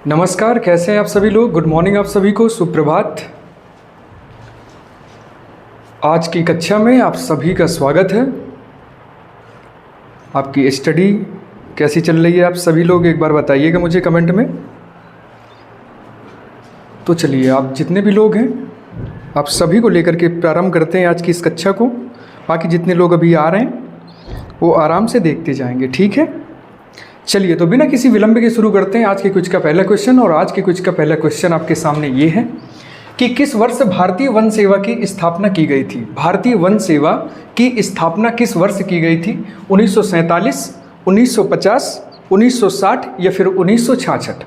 नमस्कार, कैसे हैं आप सभी लोग। गुड मॉर्निंग आप सभी को, सुप्रभात। आज की कक्षा में आप सभी का स्वागत है। आपकी स्टडी कैसी चल रही है आप सभी लोग एक बार बताइएगा मुझे कमेंट में। तो चलिए, आप जितने भी लोग हैं आप सभी को लेकर के प्रारंभ करते हैं आज की इस कक्षा को। बाकी जितने लोग अभी आ रहे हैं वो आराम से देखते जाएंगे, ठीक है। चलिए, तो बिना किसी विलंब के शुरू करते हैं आज के क्विज का पहला क्वेश्चन। और आज के क्विज का पहला क्वेश्चन आपके सामने ये है कि किस वर्ष भारतीय वन सेवा की स्थापना की गई थी। भारतीय वन सेवा की स्थापना किस वर्ष की गई थी? 1947, 1950, 1960 या फिर 1966?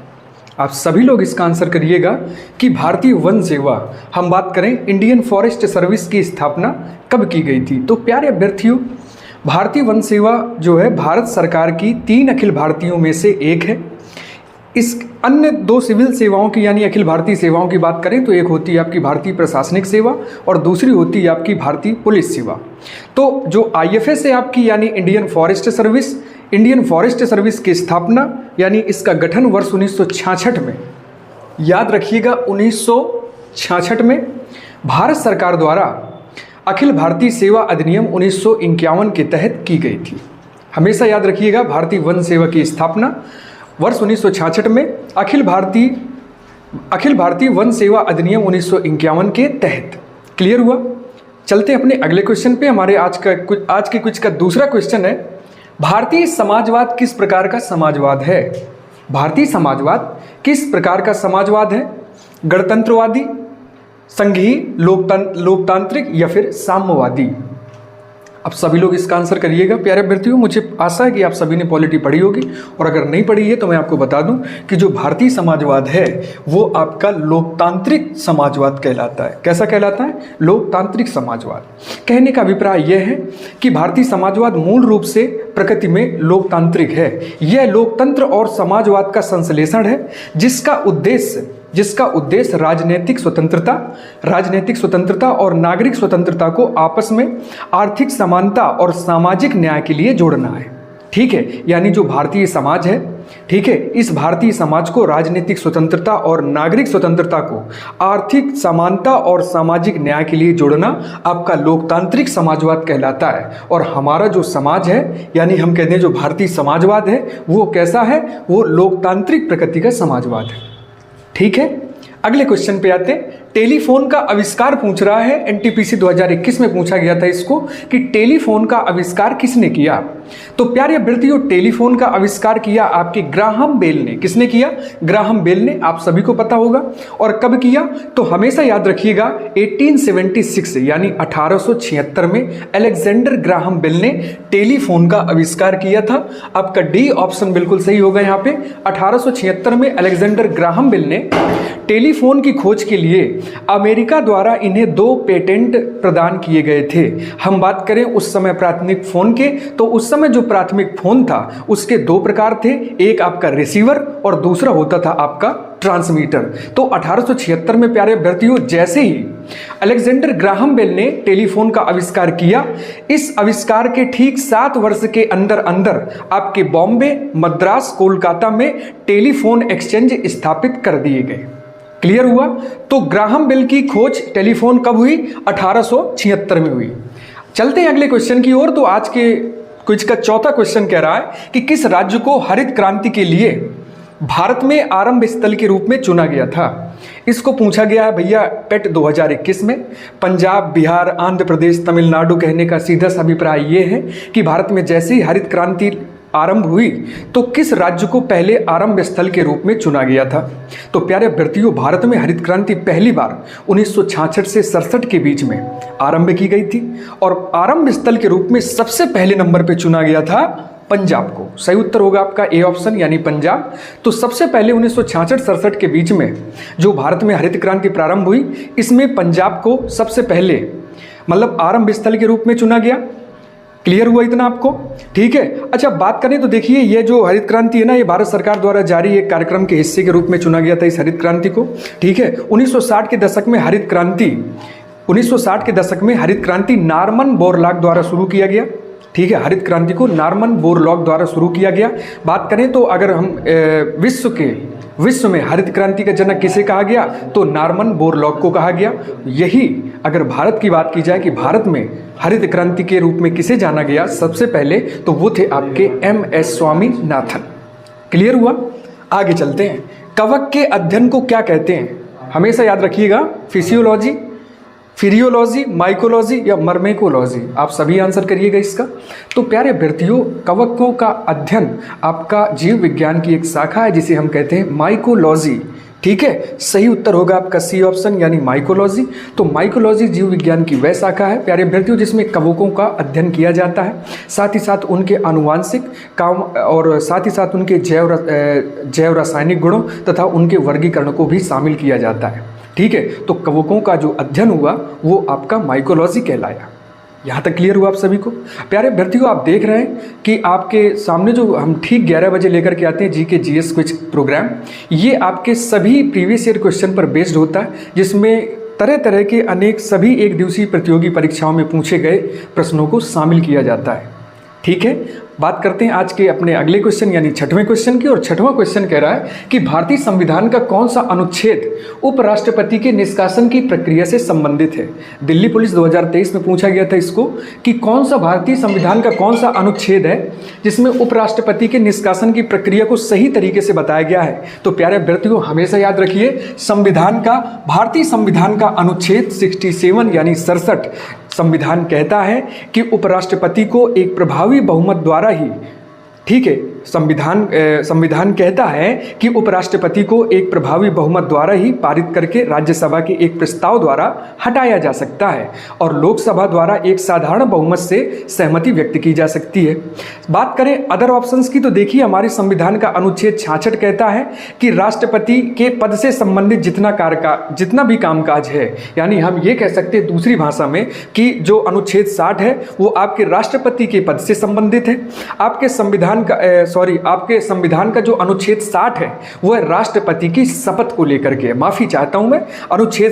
आप सभी लोग इसका आंसर करिएगा कि भारतीय वन सेवा, हम बात करें इंडियन फॉरेस्ट सर्विस की स्थापना कब की गई थी। तो प्यारे अभ्यर्थियों, भारतीय वन सेवा जो है भारत सरकार की 3 अखिल भारतीयों में से एक है। इस अन्य 2 सिविल सेवाओं की यानी अखिल भारतीय सेवाओं की बात करें तो एक होती है आपकी भारतीय प्रशासनिक सेवा और दूसरी होती है आपकी भारतीय पुलिस सेवा। तो जो IFS है आपकी यानी Indian forest service, Indian forest service की स्थापना यानी इसका गठन वर्ष 1966 में, याद रखिएगा 1966 में भारत सरकार द्वारा अखिल भारतीय सेवा अधिनियम 1951 के तहत की गई थी। हमेशा याद रखिएगा, भारतीय वन सेवा की स्थापना वर्ष 1966 में अखिल भारतीय वन सेवा अधिनियम 1951 के तहत। क्लियर हुआ? चलते अपने अगले क्वेश्चन पे। हमारे आज के कुछ का दूसरा क्वेश्चन है, भारतीय समाजवाद किस प्रकार का समाजवाद है? भारतीय समाजवाद किस प्रकार का समाजवाद है? गणतंत्रवादी, संघीय, लोकतांत्रिक या फिर साम्यवादी? अब सभी लोग इसका आंसर करिएगा। प्यारे अभ्यर्थियों, मुझे आशा है कि आप सभी ने पॉलिटी पढ़ी होगी और अगर नहीं पढ़ी है तो मैं आपको बता दूं कि जो भारतीय समाजवाद है वो आपका लोकतांत्रिक समाजवाद कहलाता है। कैसा कहलाता है? लोकतांत्रिक समाजवाद। कहने का अभिप्राय यह है कि भारतीय समाजवाद मूल रूप से प्रकृति में लोकतांत्रिक है। यह लोकतंत्र और समाजवाद का संश्लेषण है जिसका उद्देश्य राजनीतिक स्वतंत्रता और नागरिक स्वतंत्रता को आपस में आर्थिक समानता और सामाजिक न्याय के लिए जोड़ना है। ठीक है, यानी जो भारतीय समाज है, ठीक है, इस भारतीय समाज को राजनीतिक स्वतंत्रता और नागरिक स्वतंत्रता को आर्थिक समानता और सामाजिक न्याय के लिए जोड़ना आपका लोकतांत्रिक समाजवाद कहलाता है। और हमारा जो समाज है यानी हम कहते हैं जो भारतीय समाजवाद है वो कैसा है? वो लोकतांत्रिक प्रकृति का समाजवाद है। ठीक है, अगले क्वेश्चन पे आते हैं। टेलीफोन का आविष्कार पूछ रहा है, NTPC 2021 में पूछा गया था इसको कि टेलीफोन का आविष्कार किसने किया। तो प्यारे अभ्यर्थियों, टेलीफोन का आविष्कार किया आपके ग्राहम बेल ने। किसने किया? ग्राहम बेल ने। आप सभी को पता होगा। और कब किया? तो हमेशा याद रखिएगा 1876 यानी 1876 में अलेक्जेंडर ग्राहम बेल ने टेलीफोन का आविष्कार किया था। आपका डी ऑप्शन बिल्कुल सही होगा यहाँ पे। 1876 में अलेक्जेंडर ग्राहम बेल ने टेलीफोन की खोज के लिए अमेरिका द्वारा इन्हें 2 पेटेंट प्रदान किए गए थे। हम बात करें उस समय प्राथमिक फोन के, तो उस समय जो प्राथमिक फोन था उसके 2 प्रकार थे, एक आपका रिसीवर और दूसरा होता था आपका ट्रांसमीटर। तो 1876 में प्यारे अभ्यर्थियों जैसे ही अलेक्जेंडर ग्राहम बेल ने टेलीफोन का आविष्कार किया, इस आविष्कार के ठीक 7 वर्ष के अंदर अंदर आपके बॉम्बे, मद्रास, कोलकाता में टेलीफोन एक्सचेंज स्थापित कर दिए गए। क्लियर हुआ? तो ग्राहम बेल की खोज टेलीफोन कब हुई? 1876 में हुई। चलते हैं अगले क्वेश्चन की ओर। तो आज के क्विज का चौथा क्वेश्चन कह रहा है कि किस राज्य को हरित क्रांति के लिए भारत में आरंभ स्थल के रूप में चुना गया था। इसको पूछा गया है भैया पेट 2021 में। पंजाब, बिहार, आंध्र प्रदेश, तमिलनाडु। कहने का सीधा सा अभिप्राय ये है कि भारत में जैसे ही हरित क्रांति आरंभ हुई तो किस राज्य को पहले आरंभ स्थल के रूप में चुना गया था। तो प्यारे अभ्यर्थियों, भारत में हरित क्रांति पहली बार 1966 से 67 के बीच में आरंभ की गई थी और आरंभ स्थल के रूप में सबसे पहले नंबर पे चुना गया था पंजाब को। सही उत्तर होगा आपका ए ऑप्शन यानी पंजाब। तो सबसे पहले 1966-67 के बीच में जो भारत में हरित क्रांति प्रारंभ हुई, इसमें पंजाब को सबसे पहले मतलब आरंभ स्थल के रूप में चुना गया। क्लियर हुआ इतना आपको? ठीक है। अच्छा, बात करें तो देखिए ये जो हरित क्रांति है ना, ये भारत सरकार द्वारा जारी एक कार्यक्रम के हिस्से के रूप में चुना गया था इस हरित क्रांति को। ठीक है, 1960 के दशक में हरित क्रांति नॉर्मन बोरलॉग द्वारा शुरू किया गया। ठीक है, हरित क्रांति को नॉर्मन बोरलॉग द्वारा शुरू किया गया। बात करें तो अगर हम विश्व के विश्व में हरित क्रांति का जनक किसे कहा गया? तो नॉर्मन बोरलॉग को कहा गया। यही अगर भारत की बात की जाए कि भारत में हरित क्रांति के रूप में किसे जाना गया सबसे पहले, तो वो थे आपके MS स्वामीनाथन। क्लियर हुआ? आगे चलते हैं। कवक के अध्ययन को क्या कहते हैं? हमेशा याद रखिएगा, फिजियोलॉजी, फिरियोलॉजी, माइकोलॉजी या मर्मेकोलॉजी। आप सभी आंसर करिएगा इसका। तो प्यारे अभ्यर्थियों, कवकों का अध्ययन आपका जीव विज्ञान की एक शाखा है जिसे हम कहते हैं माइकोलॉजी। ठीक है, सही उत्तर होगा आपका C ऑप्शन यानी माइकोलॉजी। तो माइकोलॉजी जीव विज्ञान की वह शाखा है प्यारे अभ्यर्थियों जिसमें कवकों का अध्ययन किया जाता है, साथ ही साथ उनके आनुवांशिक काम और साथ ही साथ उनके जैव रासायनिक गुणों तथा उनके वर्गीकरण को भी शामिल किया जाता है। ठीक है, तो कवकों का जो अध्ययन हुआ वो आपका माइकोलॉजी कहलाया। यहाँ तक क्लियर हुआ आप सभी को? प्यारे अभ्यर्थियों, आप देख रहे हैं कि आपके सामने जो हम ठीक 11 बजे लेकर के आते हैं GK GS क्विज प्रोग्राम, ये आपके सभी प्रीवियस ईयर क्वेश्चन पर बेस्ड होता है, जिसमें तरह तरह के अनेक सभी एक दिवसीय प्रतियोगी परीक्षाओं में पूछे गए प्रश्नों को शामिल किया जाता है। ठीक है, बात करते हैं आज के अपने अगले क्वेश्चन यानी 6वें क्वेश्चन की। और 6वां क्वेश्चन कह रहा है कि भारतीय संविधान का कौन सा अनुच्छेद उपराष्ट्रपति के निष्कासन की प्रक्रिया से संबंधित है? दिल्ली पुलिस 2023 में पूछा गया था इसको कि कौन सा भारतीय संविधान का कौन सा अनुच्छेद है जिसमें उपराष्ट्रपति के निष्कासन की प्रक्रिया को सही तरीके से बताया गया है। तो प्यारे अभ्यर्थियों, हमेशा याद रखिए, भारतीय संविधान का अनुच्छेद 67 यानी 67 संविधान कहता है कि उपराष्ट्रपति को एक प्रभावी बहुमत द्वारा ही, ठीक है, संविधान कहता है कि उपराष्ट्रपति को एक प्रभावी बहुमत द्वारा ही पारित करके राज्यसभा के एक प्रस्ताव द्वारा हटाया जा सकता है और लोकसभा द्वारा एक साधारण बहुमत से सहमति व्यक्त की जा सकती है। बात करें अदर ऑप्शंस की तो देखिए, हमारे संविधान का अनुच्छेद 66 कहता है कि राष्ट्रपति के पद से संबंधित जितना भी कामकाज है, यानी हम ये कह सकते हैं दूसरी भाषा में कि जो अनुच्छेद 60 है वो आपके राष्ट्रपति के पद से संबंधित है। आपके संविधान का जो अनुच्छेद 60 है वह राष्ट्रपति की शपथ को लेकर के, माफी चाहता हूं मैं, अनुच्छेद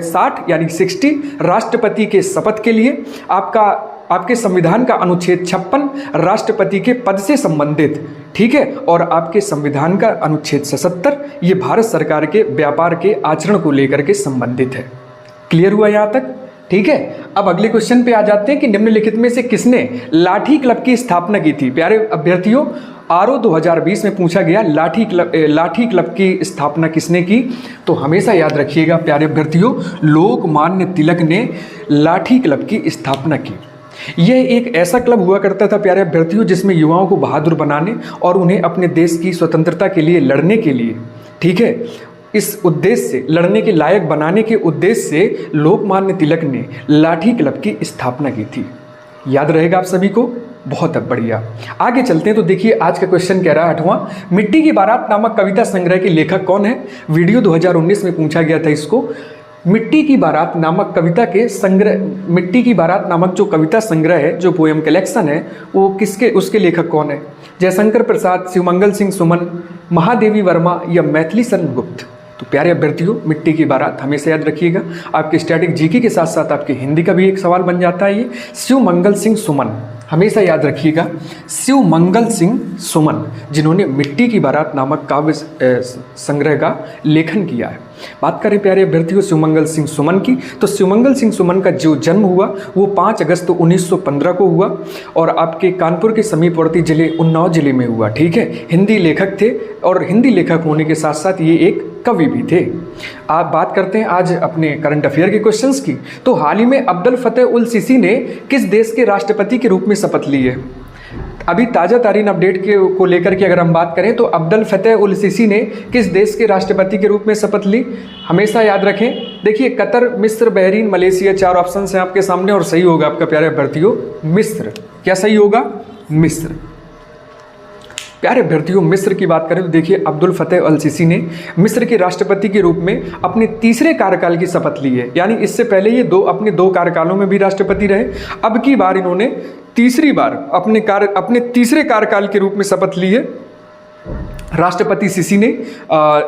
60 यानी 60 राष्ट्रपति के शपथ के लिए। आपके संविधान का अनुच्छेद 56 राष्ट्रपति के पद से संबंधित, ठीक है, और आपके संविधान का अनुच्छेद 77 ये भारत सरकार के व्यापार के आचरण को लेकर के संबंधित है। क्लियर हुआ यहाँ तक? ठीक है, अब अगले क्वेश्चन पे आ जाते हैं कि निम्नलिखित में से किसने लाठी क्लब की स्थापना की थी? प्यारे अभ्यर्थियों, RO 2020 में पूछा गया लाठी क्लब की स्थापना किसने की? तो हमेशा याद रखिएगा प्यारे अभ्यर्थियों, लोकमान्य तिलक ने लाठी क्लब की स्थापना की। यह एक ऐसा क्लब हुआ करता था प्यारे अभ्यर्थियों जिसमें युवाओं को बहादुर बनाने और उन्हें अपने देश की स्वतंत्रता के लिए लड़ने के लिए, ठीक है, इस उद्देश्य से लड़ने के लायक बनाने के उद्देश्य से लोकमान्य तिलक ने लाठी क्लब की स्थापना की थी। याद रहेगा आप सभी को? बहुत बढ़िया। आगे चलते हैं तो देखिए आज का क्वेश्चन कह रहा है 8वां, मिट्टी की बारात नामक कविता संग्रह के लेखक कौन है? वीडियो 2019 में पूछा गया था इसको। मिट्टी की बारात नामक कविता के संग्रह, मिट्टी की बारात नामक जो कविता संग्रह है, जो पोएम कलेक्शन है, वो उसके लेखक कौन है? जयशंकर प्रसाद, शिवमंगल सिंह सुमन, महादेवी वर्मा या मैथिली शरण गुप्त? तो प्यारे अभ्यर्थियों, मिट्टी की बारात हमेशा याद रखिएगा, आपके स्टैटिक जीके के साथ साथ आपके हिंदी का भी एक सवाल बन जाता है। ये शिवमंगल सिंह सुमन, हमेशा याद रखिएगा, शिवमंगल सिंह सुमन, जिन्होंने मिट्टी की बारात नामक काव्य संग्रह का लेखन किया है। बात करें प्यारे अभ्यर्थियों शिवमंगल सिंह सुमन की, तो शिवमंगल सिंह सुमन का जो जन्म हुआ वो 5 अगस्त 1915 को हुआ और आपके कानपुर के समीपवर्ती जिले उन्नाव जिले में हुआ। ठीक है, हिंदी लेखक थे और हिंदी लेखक होने के साथ साथ ये एक कवि भी थे। आप बात करते हैं आज अपने करंट अफेयर के क्वेश्चंस की, तो हाल ही में अब्दुल फतेह उल सीसी ने किस देश के राष्ट्रपति के रूप में शपथ ली है? अभी ताज़ा तारीन अपडेट को लेकर के अगर हम बात करें तो अब्दुल फतेह उल सीसी ने किस देश के राष्ट्रपति के रूप में शपथ ली? हमेशा याद रखें, देखिए कतर, मिस्र, बहरीन, मलेशिया, 4 ऑप्शन हैं आपके सामने और सही होगा आपका प्यारे अभ्यर्थियों मिस्र। क्या सही होगा? मिस्र। प्यारे अभ्यर्थियों मिस्र की बात करें तो देखिए अब्दुल फतेह अल सीसी ने मिस्र के राष्ट्रपति के रूप में अपने तीसरे कार्यकाल की शपथ ली है। यानी इससे पहले ये अपने 2 कार्यकालों में भी राष्ट्रपति रहे, अब की बार इन्होंने तीसरी बार अपने तीसरे कार्यकाल के रूप में शपथ ली है राष्ट्रपति सीसी ने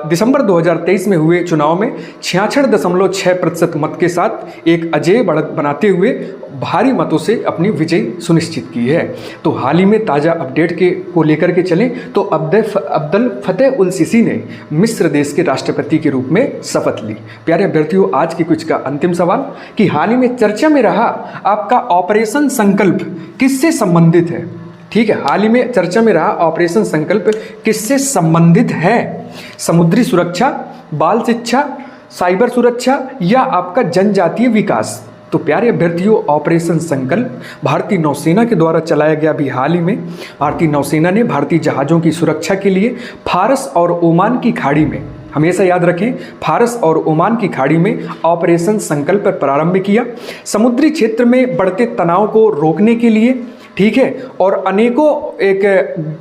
दिसंबर 2023 में हुए चुनाव में 66.6% मत के साथ एक अजेय बढ़त बनाते हुए भारी मतों से अपनी विजय सुनिश्चित की है। तो हाल ही में ताज़ा अपडेट को लेकर के चलें तो अब्दुल फतेह उल सीसी ने मिस्र देश के राष्ट्रपति के रूप में शपथ ली। प्यारे अभ्यर्थियों, आज की कुछ का अंतिम सवाल कि हाल ही में चर्चा में रहा आपका ऑपरेशन संकल्प किससे संबंधित है? ठीक है, हाल ही में चर्चा में रहा ऑपरेशन संकल्प किससे संबंधित है? समुद्री सुरक्षा, बाल शिक्षा, साइबर सुरक्षा या आपका जनजातीय विकास? तो प्यारे अभ्यर्थियों, ऑपरेशन संकल्प भारतीय नौसेना के द्वारा चलाया गया। अभी हाल ही में भारतीय नौसेना ने भारतीय जहाज़ों की सुरक्षा के लिए फारस और ओमान की खाड़ी में, हमेशा याद रखें, फारस और ओमान की खाड़ी में ऑपरेशन संकल्प प्रारंभ किया। समुद्री क्षेत्र में बढ़ते तनाव को रोकने के लिए, ठीक है, और अनेकों एक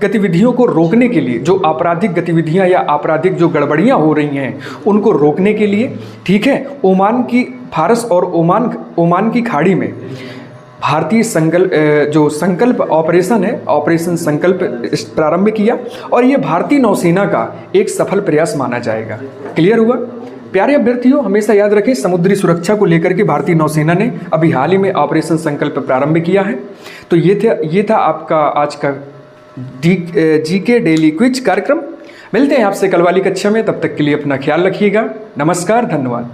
गतिविधियों को रोकने के लिए, जो आपराधिक गतिविधियां या आपराधिक जो गड़बड़ियां हो रही हैं उनको रोकने के लिए, ठीक है, फारस और ओमान की खाड़ी में भारतीय संकल्प ऑपरेशन है, ऑपरेशन संकल्प प्रारंभ किया और ये भारतीय नौसेना का एक सफल प्रयास माना जाएगा। क्लियर हुआ? प्यारे अभ्यर्थियों, हमेशा याद रखें, समुद्री सुरक्षा को लेकर के भारतीय नौसेना ने अभी हाल ही में ऑपरेशन संकल्प प्रारंभ किया है। तो ये था आपका आज का जीके डेली क्विज कार्यक्रम। मिलते हैं आपसे कल वाली कक्षा में, तब तक के लिए अपना ख्याल रखिएगा। नमस्कार, धन्यवाद।